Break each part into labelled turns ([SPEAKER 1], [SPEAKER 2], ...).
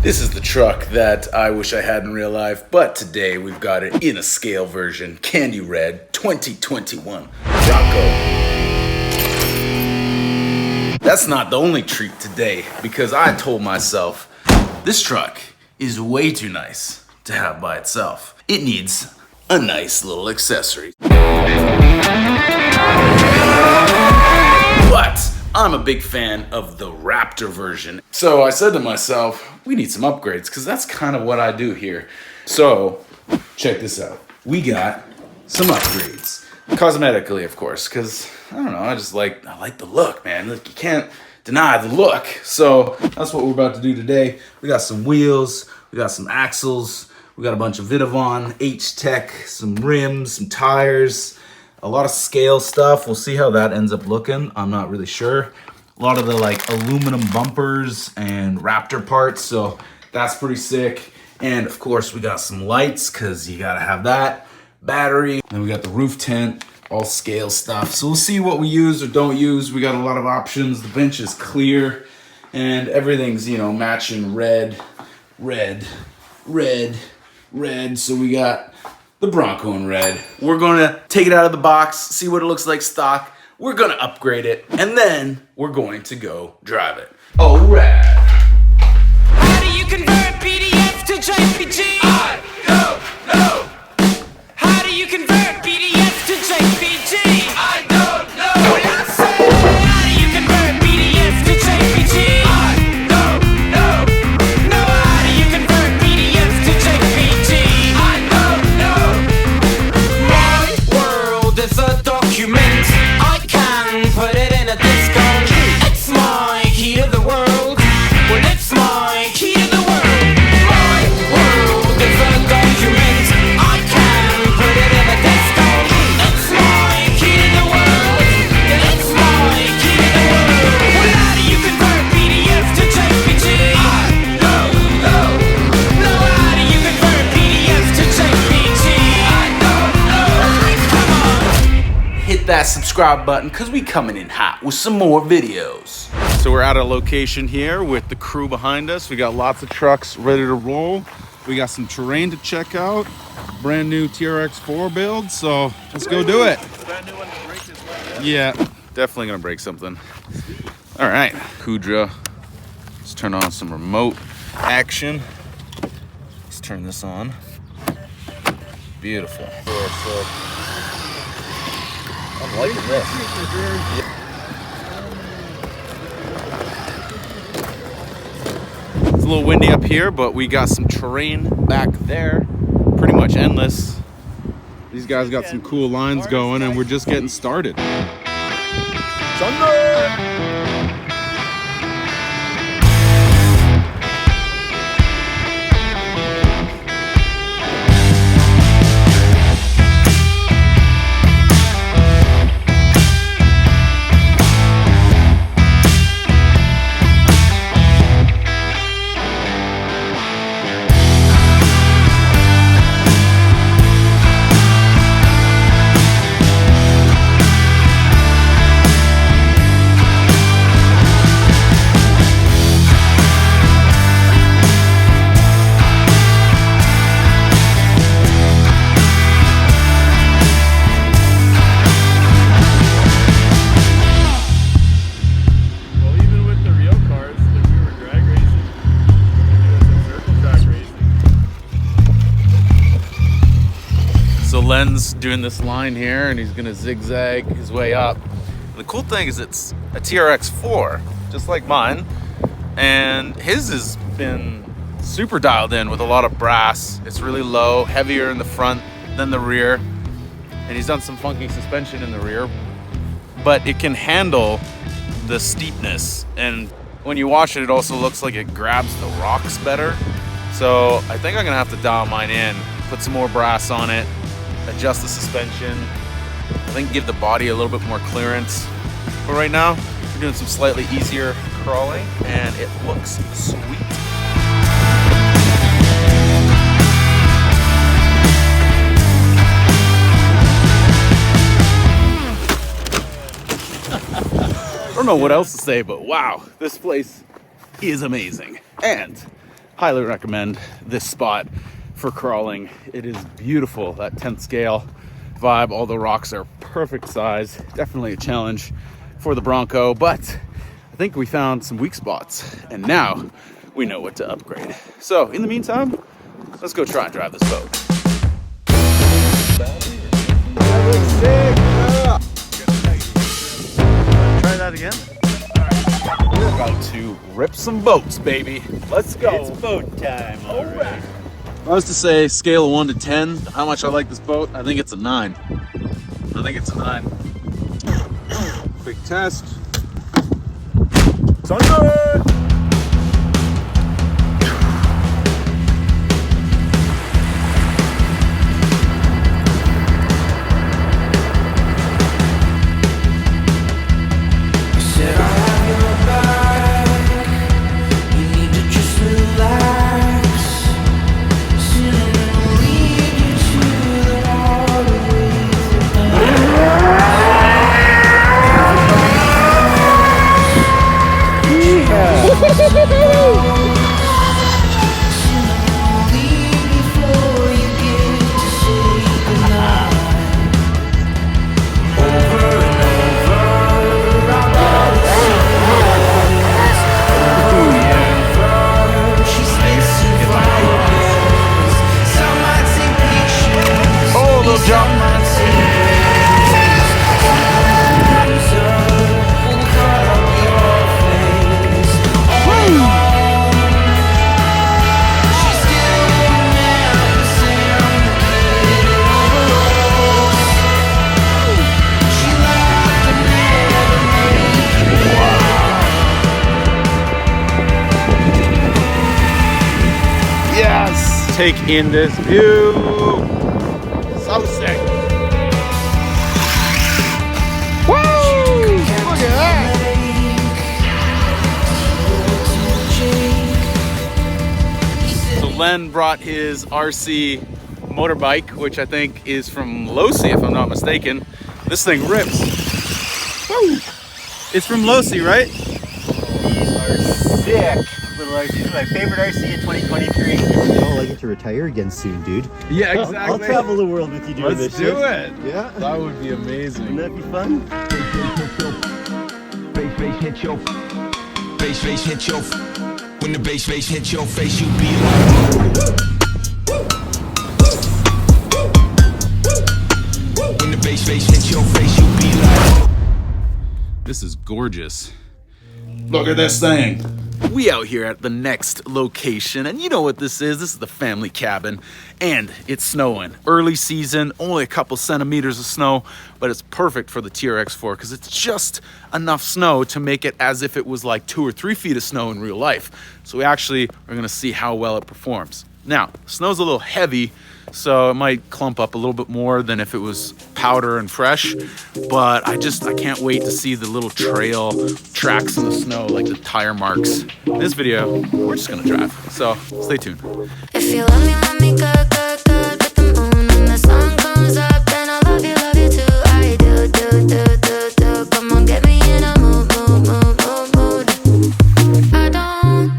[SPEAKER 1] This is the truck that I wish I had in real life, but today we've got it in a scale version, Candy Red 2021 Bronco. That's not the only treat today, because I told myself, this truck is way too nice to have by itself. It needs a nice little accessory. But I'm a big fan of the Raptor version. So I said to myself, we need some upgrades, because that's kind of what I do here. So check this out. We got some upgrades. Cosmetically, of course, because I don't know, I like the look, man. Look, you can't deny the look. So that's what we're about to do today. We got some wheels, we got some axles, we got a bunch of Vidavon, H-Tech, some rims, some tires, a lot of scale stuff. We'll see how that ends up looking. I'm not really sure. A lot of the like aluminum bumpers and Raptor parts, so that's pretty sick. And of course we got some lights, because you gotta have that. Battery, and we got the roof tent, all scale stuff. So we'll see what we use or don't use. We got a lot of options. The bench is clear and everything's, you know, matching red, red, red, red. So we got the Bronco in red. We're gonna take it out of the box, see what it looks like stock. We're gonna upgrade it, and then we're going to go drive it. Oh, rad.
[SPEAKER 2] How do you convert PDF to JPG?
[SPEAKER 1] I don't know.
[SPEAKER 2] How do you convert PDF to JPG?
[SPEAKER 1] I don't know.
[SPEAKER 2] How do you convert PDF to JPG?
[SPEAKER 1] I don't know.
[SPEAKER 2] No, how do you convert PDF to JPG?
[SPEAKER 1] I don't know.
[SPEAKER 2] My world is a document. I can put it in a disco. It's my key to the world. Well, it's my key to the world. My world is a document. I can put it in a disco. It's my key to the world. It's my key to the world. Well, how do you convert PDF to JPG?
[SPEAKER 1] I don't know.
[SPEAKER 2] No, how do you convert PDF to JPG?
[SPEAKER 1] I don't know.
[SPEAKER 2] Come on.
[SPEAKER 1] Hit that subscribe button, because we coming in hot with some more videos. So we're at a location here with the crew behind us. We got lots of trucks ready to roll. We got some terrain to check out. Brand new TRX-4 build, so let's go do it.
[SPEAKER 3] Brand new one to break this one.
[SPEAKER 1] Yeah, definitely gonna break something. All right, Kudra. Let's turn on some remote action. Let's turn this on. Beautiful. I'm liking this. It's a little windy up here, but we got some terrain back there. Pretty much endless. These guys got some cool lines going, and we're just getting started.
[SPEAKER 3] Well, even with the real cars, if we were drag racing, we're doing some circle track racing.
[SPEAKER 1] So Len's doing this line here, and he's gonna zigzag his way up. And the cool thing is it's a TRX-4, just like mine, and his has been super dialed in with a lot of brass. It's really low, heavier in the front than the rear, and he's done some funky suspension in the rear, but it can handle the steepness. And when you watch it, it also looks like it grabs the rocks better. So I think I'm gonna have to dial mine in, put some more brass on it, adjust the suspension, I think give the body a little bit more clearance. But right now, we're doing some slightly easier crawling, and it looks sweet. I don't know what else to say, but wow, this place is amazing. And highly recommend this spot for crawling. It is beautiful, that 10th scale vibe. All the rocks are perfect size. Definitely a challenge for the Bronco, but I think we found some weak spots, and now we know what to upgrade. So in the meantime, let's go try and drive this boat.
[SPEAKER 4] That looks sick. Try that again.
[SPEAKER 1] We're about to rip some boats, baby. Let's go.
[SPEAKER 4] It's boat time. All right.
[SPEAKER 1] If I was to say scale of 1 to 10, how much I like this boat, I think it's a 9. I think it's a 9. Quick test. It's on good. Take in this view. So sick. Woo! Look at that. So Len brought his RC motorbike, which I think is from Losi, if I'm not mistaken. This thing rips. Woo! It's from Losi, right?
[SPEAKER 4] These are sick. Little RC. This is my favorite RC in 2023. Oh, I get to retire again soon, dude.
[SPEAKER 1] Yeah, exactly.
[SPEAKER 4] I'll travel the world with you doing this shit.
[SPEAKER 1] Let's do it.
[SPEAKER 4] Yeah.
[SPEAKER 1] That would be amazing.
[SPEAKER 4] Wouldn't that be fun?
[SPEAKER 5] Bass hit your bass hit your when the bass hit your face, you be like when the bass hit your face, you be like.
[SPEAKER 1] This is gorgeous. Look at this thing. We out here at the next location, and you know what this is. This is the family cabin, and it's snowing. Early season, only a couple centimeters of snow, but it's perfect for the TRX-4 because it's just enough snow to make it as if it was like 2 or 3 feet of snow in real life. So we actually are gonna see how well it performs. Now, snow's a little heavy, so it might clump up a little bit more than if it was powder and fresh, but I can't wait to see the little trail tracks in the snow, like the tire marks. In this video, we're just gonna drive, so stay tuned.
[SPEAKER 6] If you love me good, good, good with the moon and the sun comes up, then I love you too. I do. Come on, get me in a mood. I don't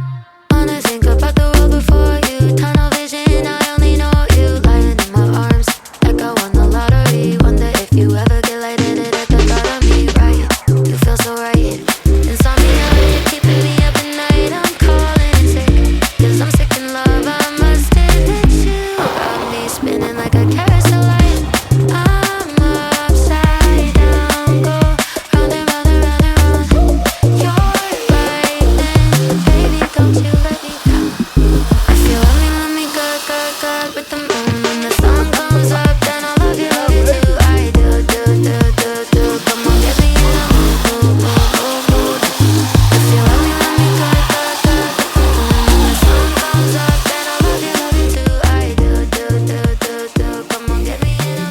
[SPEAKER 6] wanna think about the world before you. Tunnel vision, I only know you lying in my arms like I won the lottery. Wonder if you ever get lighted at the thought of me, right? You feel so right. Insomnia, you're keeping me up at night. I'm calling sick, 'cause I'm sick in love. I must admit you got me spinning like a carousel light. I'm upside down, go round and round and round and round. You're right then, baby, don't you let me down. If you love me good, good, good with the moon and the sun comes up, then I love you too. I do. Come on, get me in a mood. If you love me good, good, good with the moon and the sun comes up, then I love you too. I do. Come on, get me in a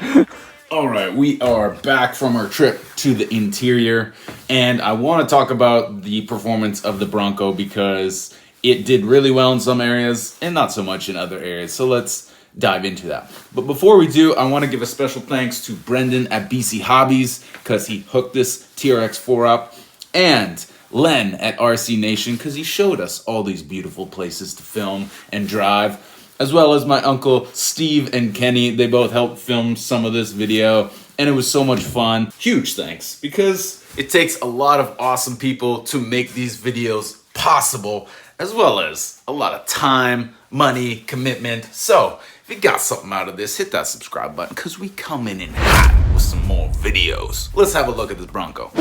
[SPEAKER 6] mood.
[SPEAKER 1] All right, we are back from our trip to the interior, and I want to talk about the performance of the Bronco because it did really well in some areas and not so much in other areas. So let's dive into that. But before we do, I want to give a special thanks to Brendan at BC Hobbies because he hooked this TRX-4 up, and Len at RC Nation because he showed us all these beautiful places to film and drive, as well as my uncle Steve and Kenny. They both helped film some of this video, and it was so much fun. Huge thanks, because it takes a lot of awesome people to make these videos possible, as well as a lot of time, money, commitment. So if you got something out of this, hit that subscribe button, because we coming in hot with some more videos. Let's have a look at this Bronco.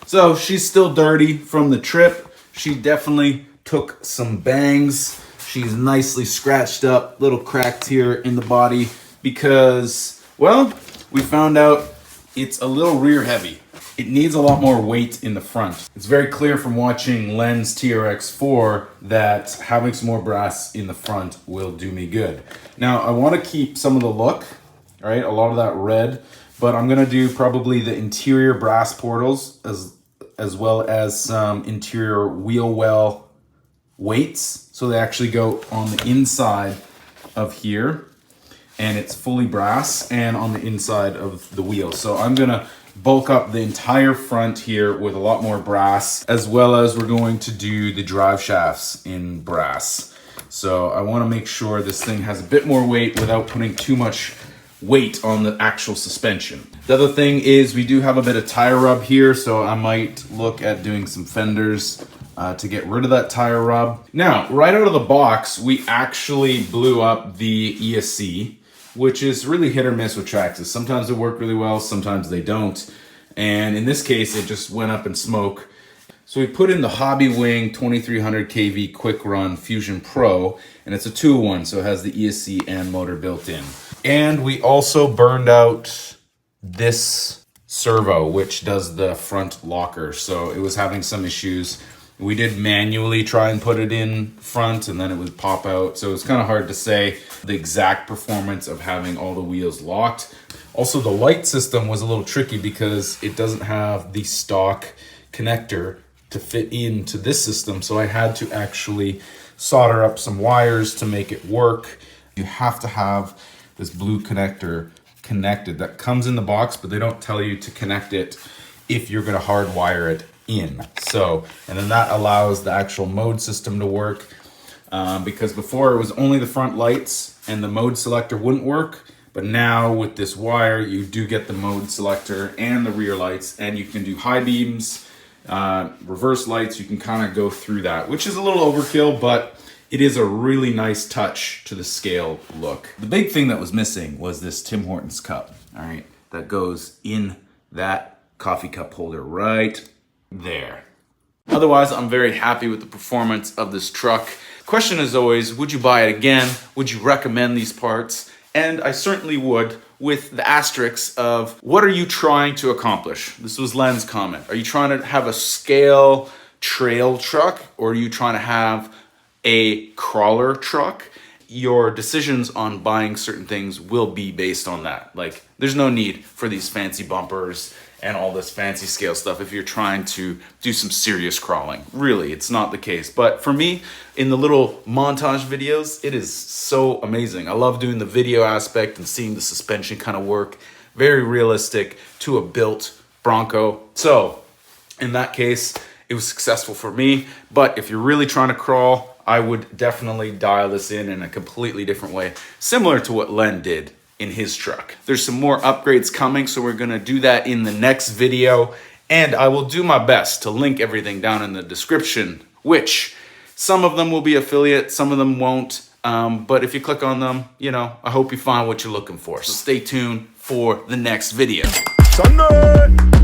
[SPEAKER 1] So she's still dirty from the trip. She definitely took some bangs. She's nicely scratched up, little cracked here in the body because, well, we found out it's a little rear heavy. It needs a lot more weight in the front. It's very clear from watching Len's TRX-4 that having some more brass in the front will do me good. Now, I want to keep some of the look, all right, a lot of that red, but I'm going to do probably the interior brass portals as well as some interior wheel well weights. So they actually go on the inside of here, and it's fully brass, and on the inside of the wheel. So I'm gonna bulk up the entire front here with a lot more brass, as well as we're going to do the drive shafts in brass. So I wanna make sure this thing has a bit more weight without putting too much weight on the actual suspension. The other thing is we do have a bit of tire rub here, so I might look at doing some fenders to get rid of that tire rub. Now, right out of the box, we actually blew up the ESC, which is really hit or miss with Traxxas. Sometimes they work really well, sometimes they don't. And in this case, it just went up in smoke. So we put in the Hobbywing 2300 kV Quick Run Fusion Pro, and it's a 2-in-1, so it has the ESC and motor built in. And we also burned out this servo, which does the front locker. So it was having some issues. We did manually try and put it in front, and then it would pop out. So it's kind of hard to say the exact performance of having all the wheels locked. Also, the light system was a little tricky because it doesn't have the stock connector to fit into this system. So I had to actually solder up some wires to make it work. You have to have this blue connector connected. That comes in the box, but they don't tell you to connect it if you're gonna hardwire it in. So, and then that allows the actual mode system to work, because before it was only the front lights and the mode selector wouldn't work, but now with this wire you do get the mode selector and the rear lights, and you can do high beams, reverse lights. You can kind of go through that, which is a little overkill, but it is a really nice touch to the scale look. The big thing that was missing was this Tim Hortons cup, all right, that goes in that coffee cup holder right there. Otherwise, I'm very happy with the performance of this truck. Question is always, would you buy it again? Would you recommend these parts? And I certainly would, with the asterisks of what are you trying to accomplish? This was Len's comment. Are you trying to have a scale trail truck, or are you trying to have a crawler truck? Your decisions on buying certain things will be based on that. Like, there's no need for these fancy bumpers and all this fancy scale stuff if you're trying to do some serious crawling. Really, it's not the case. But for me, in the little montage videos, it is so amazing. I love doing the video aspect and seeing the suspension kind of work. Very realistic to a built Bronco. So in that case, it was successful for me. But if you're really trying to crawl, I would definitely dial this in a completely different way, similar to what Len did in his truck. There's some more upgrades coming, so we're gonna do that in the next video, and I will do my best to link everything down in the description, which some of them will be affiliate, some of them won't, but if you click on them, you know, I hope you find what you're looking for. So stay tuned for the next video.
[SPEAKER 3] Sunday!